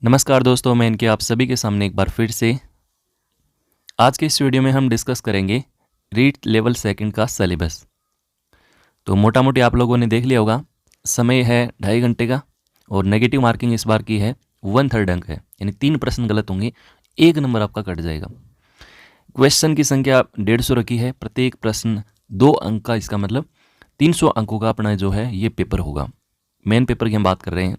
नमस्कार दोस्तों, मैं इनके आप सभी के सामने एक बार फिर से आज के इस वीडियो में हम डिस्कस करेंगे रीट लेवल सेकंड का सिलेबस। तो मोटा मोटी आप लोगों ने देख लिया होगा, समय है 2.5 घंटे का और नेगेटिव मार्किंग इस बार की है 1/3 अंक है, यानी 3 प्रश्न गलत होंगे, 1 नंबर आपका कट जाएगा। क्वेश्चन की संख्या 150 रखी है, प्रत्येक प्रश्न 2 अंक का, इसका मतलब 300 अंकों का अपना जो है ये पेपर होगा। मेन पेपर की हम बात कर रहे हैं।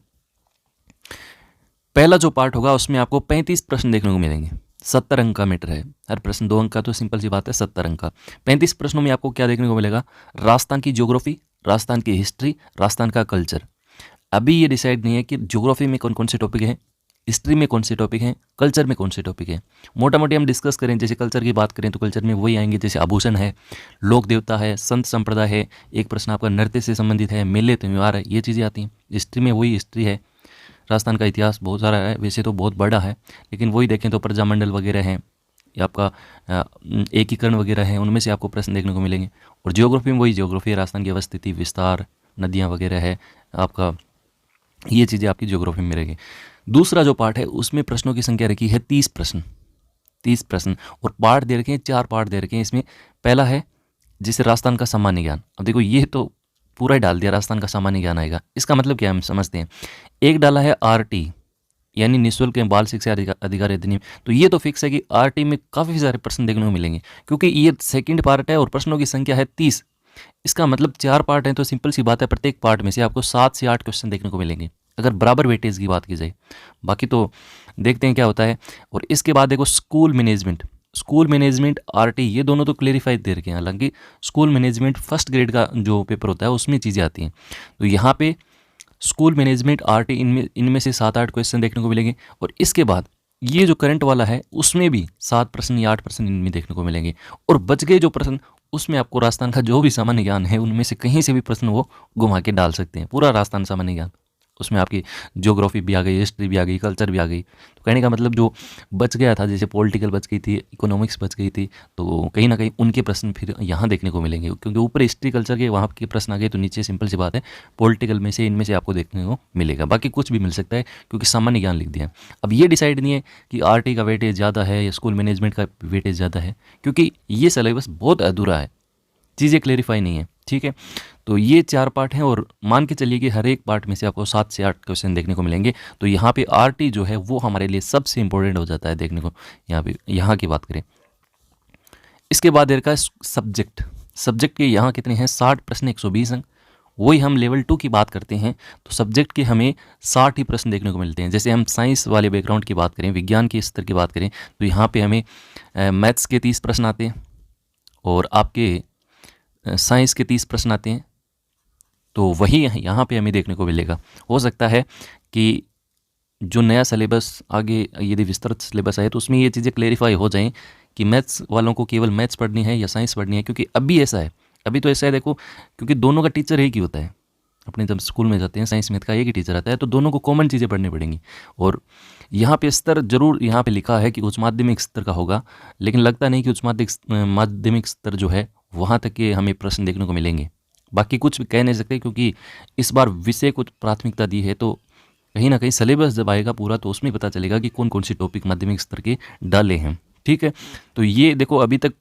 पहला जो पार्ट होगा उसमें आपको 35 प्रश्न देखने को मिलेंगे। 70 अंक का मीटर है, हर प्रश्न 2 अंक का, तो सिंपल सी बात है 70 अंक का। 35 प्रश्नों में आपको क्या देखने को मिलेगा? राजस्थान की ज्योग्राफी, राजस्थान की हिस्ट्री, राजस्थान का कल्चर। अभी ये डिसाइड नहीं है कि ज्योग्राफी में कौन कौन से टॉपिक हैं, हिस्ट्री में कौन से टॉपिक हैं, कल्चर में कौन से टॉपिक हैं। मोटा मोटी हम डिस्कस करें, जैसे कल्चर की बात करें तो कल्चर में वही आएंगे, जैसे आभूषण है, लोक देवता है, संत संप्रदाय है, एक प्रश्न आपका नृत्य से संबंधित है, मेले त्यौहार है, ये चीज़ें आती हैं। हिस्ट्री में वही हिस्ट्री है, राजस्थान का इतिहास बहुत सारा है, वैसे तो बहुत बड़ा है, लेकिन वही देखें तो प्रजामंडल वगैरह हैं या आपका एकीकरण वगैरह है, उनमें से आपको प्रश्न देखने को मिलेंगे। और जियोग्राफी में वही जियोग्राफी है, राजस्थान की अवस्थिति, विस्तार, नदियाँ वगैरह है आपका, ये चीज़ें आपकी जियोग्राफी में रहेगी। दूसरा जो पार्ट है उसमें प्रश्नों की संख्या रखी है 30 प्रश्न, 30 प्रश्न, और पार्ट दे रखे हैं, 4 पार्ट दे रखे हैं इसमें। पहला है जिसे राजस्थान का सामान्य ज्ञान। अब देखो ये तो पूरा ही डाल दिया, राजस्थान का सामान्य ज्ञान आएगा, इसका मतलब क्या है हम समझते हैं। एक डाला है आरटी यानी निःशुल्क बाल शिक्षा अधिकार अधिनियम, तो ये तो फिक्स है कि आरटी में काफ़ी सारे प्रश्न देखने को मिलेंगे, क्योंकि ये सेकंड पार्ट है और प्रश्नों की संख्या है 30। इसका मतलब 4 पार्ट हैं, तो सिंपल सी बात है प्रत्येक पार्ट में से आपको 7 से 8 क्वेश्चन देखने को मिलेंगे, अगर बराबर वेटेज की बात की जाए। बाकी तो देखते हैं क्या होता है। और इसके बाद देखो school management, school management RT, ये दोनों तो क्लेरिफाई दे रखे हैं। हालांकि स्कूल मैनेजमेंट फर्स्ट ग्रेड का जो पेपर होता है उसमें चीज़ें आती हैं, तो यहाँ पे स्कूल मैनेजमेंट आरटी, इनमें से 7-8 क्वेश्चन देखने को मिलेंगे। और इसके बाद ये जो करंट वाला है उसमें भी 7 प्रश्न या 8 प्रश्न इनमें देखने को मिलेंगे। और बच गए जो प्रश्न, उसमें आपको राजस्थान का जो भी सामान्य ज्ञान है उनमें से कहीं से भी प्रश्न वो घुमा के डाल सकते हैं, पूरा राजस्थान सामान्य ज्ञान। उसमें आपकी ज्योग्राफी भी आ गई, हिस्ट्री भी आ गई, कल्चर भी आ गई। तो कहने का मतलब जो बच गया था, जैसे पॉलिटिकल बच गई थी, इकोनॉमिक्स बच गई थी, तो कहीं ना कहीं उनके प्रश्न फिर यहाँ देखने को मिलेंगे, क्योंकि ऊपर हिस्ट्री कल्चर के वहाँ के प्रश्न आ गए, तो नीचे सिंपल सी बात है पॉलिटिकल में से, इनमें से आपको देखने को मिलेगा। बाकी कुछ भी मिल सकता है, क्योंकि सामान्य ज्ञान लिख दिया है। अब ये डिसाइड नहीं है कि आरटी का वेटेज ज़्यादा है या स्कूल मैनेजमेंट का वेटेज ज़्यादा है, क्योंकि ये सिलेबस बहुत अधूरा है, चीज़ें क्लेरिफाई नहीं है। ठीक है, तो ये 4 पार्ट हैं, और मान के चलिए कि हर एक पार्ट में से आपको 7 से 8 क्वेश्चन देखने को मिलेंगे। तो यहाँ पे आरटी जो है वो हमारे लिए सबसे इंपॉर्टेंट हो जाता है देखने को। यहाँ की बात करें, इसके बाद इनका है सब्जेक्ट। सब्जेक्ट के यहाँ कितने हैं? 60 प्रश्न, 120 अंक। वही हम लेवल 2 की बात करते हैं तो सब्जेक्ट के हमें 60 ही प्रश्न देखने को मिलते हैं। जैसे हम साइंस वाले बैकग्राउंड की बात करें, विज्ञान के स्तर की बात करें, तो यहाँ पे हमें मैथ्स के 30 प्रश्न आते हैं और आपके साइंस के 30 प्रश्न आते हैं। तो वही यहाँ पे हमें देखने को मिलेगा। हो सकता है कि जो नया सिलेबस आगे यदि विस्तृत सिलेबस आए तो उसमें ये चीज़ें क्लेरिफाई हो जाएं कि मैथ्स वालों को केवल मैथ्स पढ़नी है या साइंस पढ़नी है, क्योंकि अभी ऐसा है, अभी तो ऐसा है देखो, क्योंकि दोनों का टीचर एक ही होता है। अपने जब स्कूल में जाते हैं साइंस मैथ का एक ही टीचर आता है, तो दोनों को कॉमन चीज़ें पढ़नी पड़ेंगी। और यहाँ पे स्तर जरूर यहाँ पे लिखा है कि उच्च माध्यमिक स्तर का होगा, लेकिन लगता नहीं कि उच्च माध्यमिक स्तर जो है वहाँ तक के हमें प्रश्न देखने को मिलेंगे। बाकी कुछ कह नहीं सकते, क्योंकि इस बार विषय को प्राथमिकता दी है, तो कहीं ना कहीं सिलेबस जब आएगा पूरा तो उसमें पता चलेगा कि कौन कौन से टॉपिक माध्यमिक स्तर के डाले हैं। ठीक है, तो ये देखो, अभी तक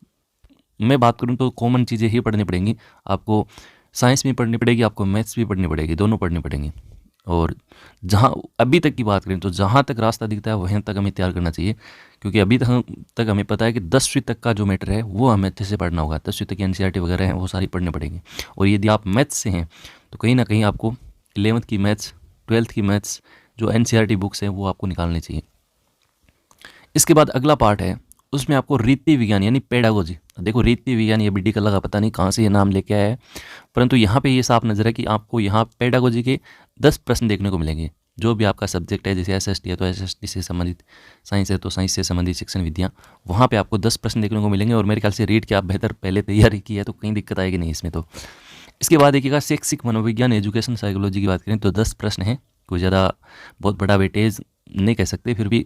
मैं बात करूं तो कॉमन चीज़ें ही पढ़नी पड़ेंगी आपको। साइंस में पढ़नी पड़ेगी, आपको मैथ्स भी पढ़नी पड़ेगी, दोनों पढ़नी पड़ेंगी। और जहाँ अभी तक की बात करें तो जहाँ तक रास्ता दिखता है वहीं तक हमें तैयार करना चाहिए, क्योंकि अभी तक हमें पता है कि 10वीं तक का जो मैटर है वो हमें अच्छे से पढ़ना होगा। 10वीं तक की एनसीईआरटी वगैरह हैं वो सारी पढ़नी पड़ेगी। और यदि आप मैथ्स से हैं तो कहीं ना कहीं आपको 11th की मैथ्स, 12th की मैथ्स जो एनसीईआरटी बुक्स हैं वो आपको निकालनी चाहिए। इसके बाद अगला पार्ट है, उसमें आपको रीति विज्ञान यानी पेडागोजी। देखो रीति विज्ञान ये BD का लगा, पता नहीं कहाँ से ये नाम लेके आया है, परंतु यहाँ पे ये साफ नजर है कि आपको यहाँ पेडागोजी के 10 प्रश्न देखने को मिलेंगे। जो भी आपका सब्जेक्ट है, जैसे SST है तो SST से संबंधित, साइंस है तो साइंस से संबंधित शिक्षण विद्या, वहाँ पे आपको 10 प्रश्न देखने को मिलेंगे। और मेरे ख्याल से रीड के आप बेहतर पहले तैयारी की है तो कहीं दिक्कत आएगी नहीं इसमें। तो इसके बाद देखिएगा शैक्षिक मनोविज्ञान, एजुकेशन साइकोलॉजी की बात करें तो 10 प्रश्न हैं। कोई ज़्यादा बहुत बड़ा वेटेज नहीं कह सकते, फिर भी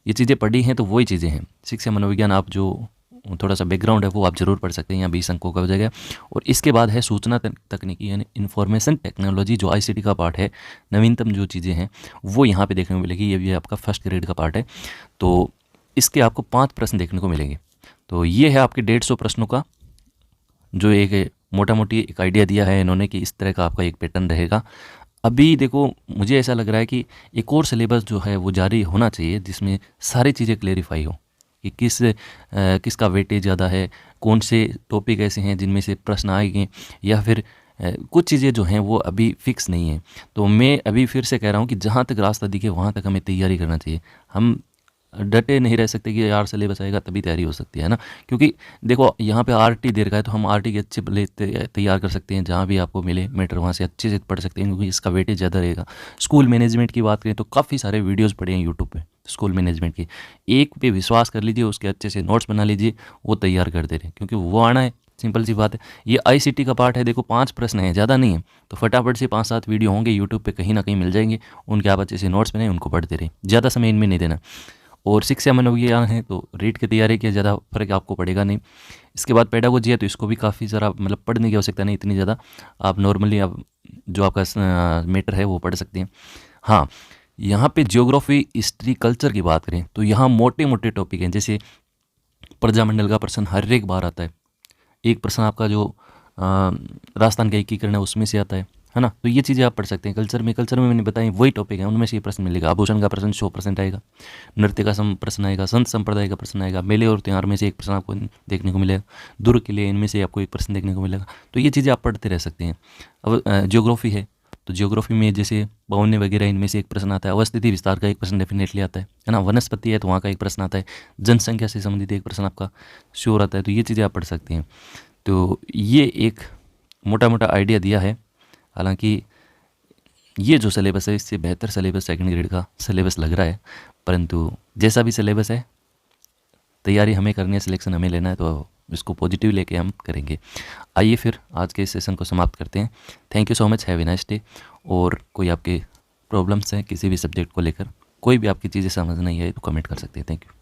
ये चीज़ें पढ़ी हैं तो वही चीज़ें हैं। शिक्षा मनोविज्ञान आप जो थोड़ा सा बैकग्राउंड है वो आप जरूर पढ़ सकते हैं, यहाँ 20 अंकों का हो जाएगा। और इसके बाद है सूचना तकनीकी यानी इन्फॉर्मेशन टेक्नोलॉजी, जो ICT का पार्ट है, नवीनतम जो चीज़ें हैं वो यहाँ पे देखने को मिलेगी। ये भी आपका फर्स्ट ग्रेड का पार्ट है, तो इसके आपको 5 प्रश्न देखने को मिलेंगे। तो ये है आपके 150 प्रश्नों का जो एक मोटा मोटी एक आइडिया दिया है इन्होंने कि इस तरह का आपका एक पैटर्न रहेगा। अभी देखो मुझे ऐसा लग रहा है कि एक और सिलेबस जो है वो जारी होना चाहिए जिसमें सारी चीज़ें क्लेरिफाई हो कि किसका वेटेज ज़्यादा है, कौन से टॉपिक ऐसे हैं जिनमें से प्रश्न आएंगे, या फिर कुछ चीज़ें जो हैं वो अभी फिक्स नहीं है। तो मैं अभी फिर से कह रहा हूँ कि जहाँ तक रास्ता दिखे वहाँ तक हमें तैयारी करना चाहिए। हम डटे नहीं रह सकते कि यार सिलेबस आएगा तभी तैयारी हो सकती है ना, क्योंकि देखो यहाँ पे RT दे रखा है तो हम RT के अच्छे भले तैयार कर सकते हैं, जहाँ भी आपको मिले मैटर वहाँ से अच्छे से पढ़ सकते हैं क्योंकि इसका वेटेज ज़्यादा रहेगा। स्कूल मैनेजमेंट की बात करें तो काफ़ी सारे वीडियोज़ पड़े हैं यूट्यूब पे स्कूल मैनेजमेंट की, एक पे विश्वास कर लीजिए, उसके अच्छे से नोट्स बना लीजिए, वो तैयार कर दे रहे हैं क्योंकि वो आना है, सिंपल सी बात है। ये ICT का पार्ट है, देखो 5 प्रश्न है, ज़्यादा नहीं है, तो फटाफट से 5-7 वीडियो होंगे यूट्यूब पे कहीं ना कहीं मिल जाएंगे, उनके आप अच्छे से नोट्स बनाए उनको पढ़ते रहे, ज़्यादा समय इनमें नहीं देना। और शिक्षा मनोविज्ञान है तो रीड की तैयारी की ज़्यादा फर्क आपको पड़ेगा नहीं। इसके बाद पेडागोजी है तो इसको भी काफ़ी सारा मतलब पढ़ने की आवश्यकता नहीं इतनी ज़्यादा, आप नॉर्मली आप जो आपका मैटर है वो पढ़ सकते हैं। हाँ, यहाँ पे ज्योग्राफी, हिस्ट्री, कल्चर की बात करें तो यहाँ मोटे मोटे टॉपिक हैं, जैसे प्रजामंडल का प्रश्न हर एक बार आता है, एक प्रश्न आपका जो राजस्थान का एकीकरण है उसमें से आता है ना, तो ये चीज़ें आप पढ़ सकते हैं। कल्चर में मैंने बताई वही टॉपिक है, उनमें से ये प्रश्न मिलेगा। आभूषण का प्रश्न 100% आएगा, नृत्य का प्रश्न आएगा, संत संप्रदाय का प्रश्न आएगा, मेले और त्यौहार में से एक प्रश्न आपको देखने को मिलेगा, दुर्ग के लिए इनमें से आपको एक प्रश्न देखने को मिलेगा। तो ये चीज़ें आप पढ़ते रह सकते हैं। अब ज्योग्राफी है तो ज्योग्राफी में जैसे पवने वगैरह इनमें से एक प्रश्न आता है, अवस्थिति विस्तार का एक प्रश्न डेफिनेटली आता है ना, वनस्पति है तो वहाँ का एक प्रश्न आता है, जनसंख्या से संबंधित एक प्रश्न आपका श्योर आता है। तो ये चीज़ें आप पढ़ सकते हैं। तो ये एक मोटा मोटा आइडिया दिया है, हालांकि ये जो सिलेबस है इससे बेहतर सिलेबस सेकंड ग्रेड का सिलेबस लग रहा है, परंतु जैसा भी सिलेबस है तैयारी हमें करनी है, सिलेक्शन हमें लेना है, तो इसको पॉजिटिव लेके हम करेंगे। आइए फिर आज के इस सेशन को समाप्त करते हैं। Thank you so much, have a nice day. और कोई आपके प्रॉब्लम्स हैं किसी भी सब्जेक्ट को लेकर, कोई भी आपकी चीज़ें समझ नहीं आई तो कमेंट कर सकते हैं। Thank you.